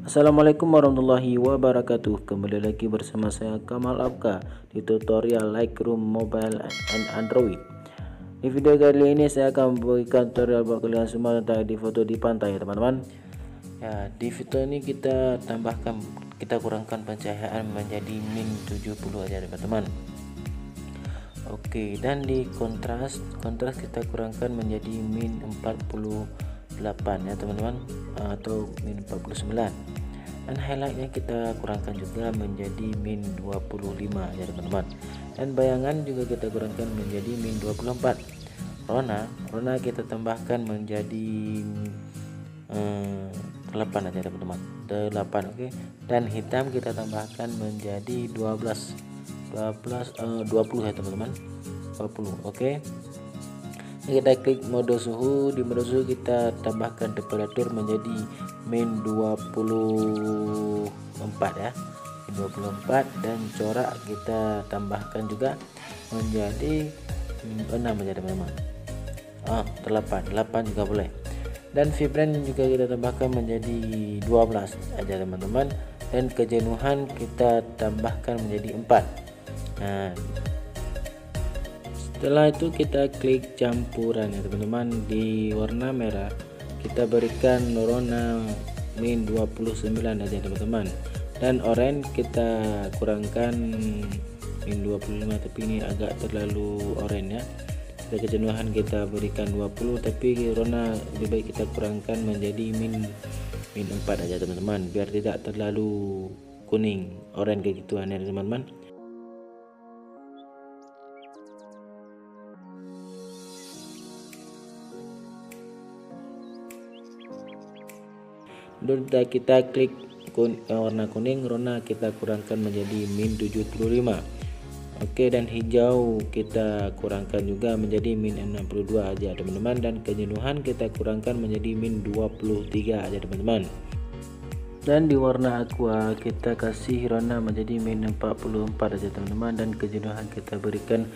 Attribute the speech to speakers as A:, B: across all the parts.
A: Assalamualaikum warahmatullahi wabarakatuh. Kembali lagi bersama saya Kamal Abka di tutorial Lightroom Mobile and Android. Di video kali ini saya akan memberikan tutorial buat kalian semua tentang edit foto di pantai ya teman-teman. Ya, di video ini kita kurangkan pencahayaan menjadi min 70 aja teman-teman. Oke, dan di kontras kita kurangkan menjadi min 48 ya teman-teman, atau min 49. Dan highlightnya kita kurangkan juga menjadi min 25 ya teman-teman, dan bayangan juga kita kurangkan menjadi min 24. Rona kita tambahkan menjadi 8 aja teman-teman, 8. Oke, dan hitam kita tambahkan menjadi 20 ya teman-teman, 20. Oke, kita klik mode suhu. Di mode suhu kita tambahkan temperatur menjadi min 24 ya, min 24, dan corak kita tambahkan juga menjadi 6 aja teman-teman. 8 juga boleh, dan vibrant juga kita tambahkan menjadi 12 aja teman-teman, dan kejenuhan kita tambahkan menjadi 4. Nah, setelah itu kita klik campuran ya teman-teman. Di warna merah kita berikan warna min 29 aja teman-teman, dan oranye kita kurangkan min 25, tapi ini agak terlalu oranye ya. Kejenuhan kita berikan 20, tapi warna lebih baik kita kurangkan menjadi min 4 aja teman-teman, biar tidak terlalu kuning oranye kayak gituan ya teman-teman. Kita klik warna kuning, warna kita kurangkan menjadi min 75. Oke, dan hijau kita kurangkan juga menjadi min 62 aja teman-teman, dan kejenuhan kita kurangkan menjadi min 23 aja teman-teman. Dan di warna aqua kita kasih warna menjadi min 44 aja teman-teman, dan kejenuhan kita berikan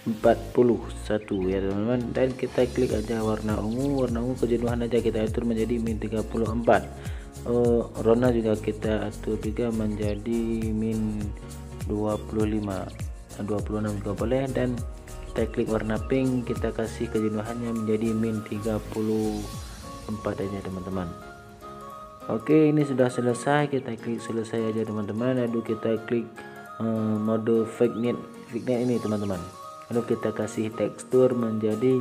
A: 41 ya teman-teman. Dan kita klik aja warna ungu kejenuhan aja kita atur menjadi min 34. Warna juga kita atur juga menjadi min 25, 26 juga boleh, dan kita klik warna pink, kita kasih kejenuhannya menjadi min 34 aja teman-teman. Oke, ini sudah selesai, kita klik selesai aja teman-teman. Lalu kita klik mode vignette ini teman-teman. Lalu kita kasih tekstur menjadi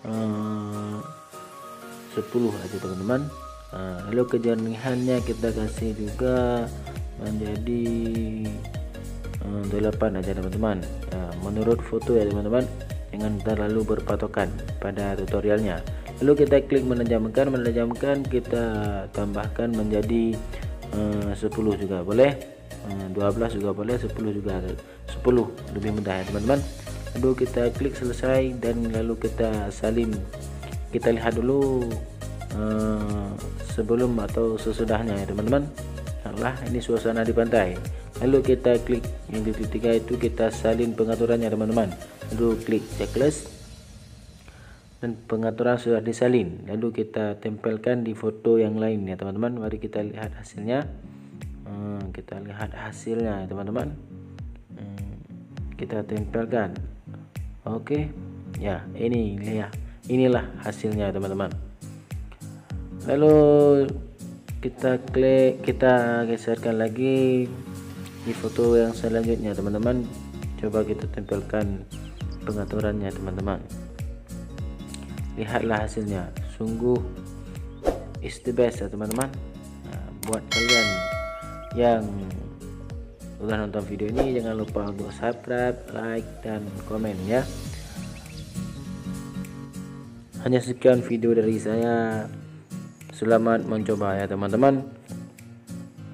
A: 10 aja teman-teman. Lalu kejernihannya kita kasih juga menjadi 8 aja teman-teman. Menurut foto ya teman-teman, jangan terlalu berpatokan pada tutorialnya. Lalu kita klik menajamkan kita tambahkan menjadi 10 juga boleh, 12 juga boleh, 10 juga, 10 lebih mudah ya teman-teman. Lalu kita klik selesai, dan lalu kita salin. Kita lihat dulu sebelum atau sesudahnya ya teman-teman. Nah, ini suasana di pantai. Lalu kita klik yang di titik 3 itu, kita salin pengaturannya teman-teman. Lalu klik checklist, dan pengaturan sudah disalin. Lalu kita tempelkan di foto yang lain ya teman-teman. Mari kita lihat hasilnya. Kita lihat hasilnya ya teman-teman. Kita tempelkan. Oke ya, inilah hasilnya teman-teman. Lalu kita geserkan lagi di foto yang selanjutnya teman-teman. Coba kita tempelkan pengaturannya teman-teman. Lihatlah hasilnya, sungguh is the best ya teman-teman. Buat kalian yang udah nonton video ini, jangan lupa untuk subscribe, like, dan komen ya. Hanya sekian video dari saya. Selamat mencoba ya teman-teman.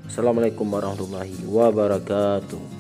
A: Assalamualaikum warahmatullahi wabarakatuh.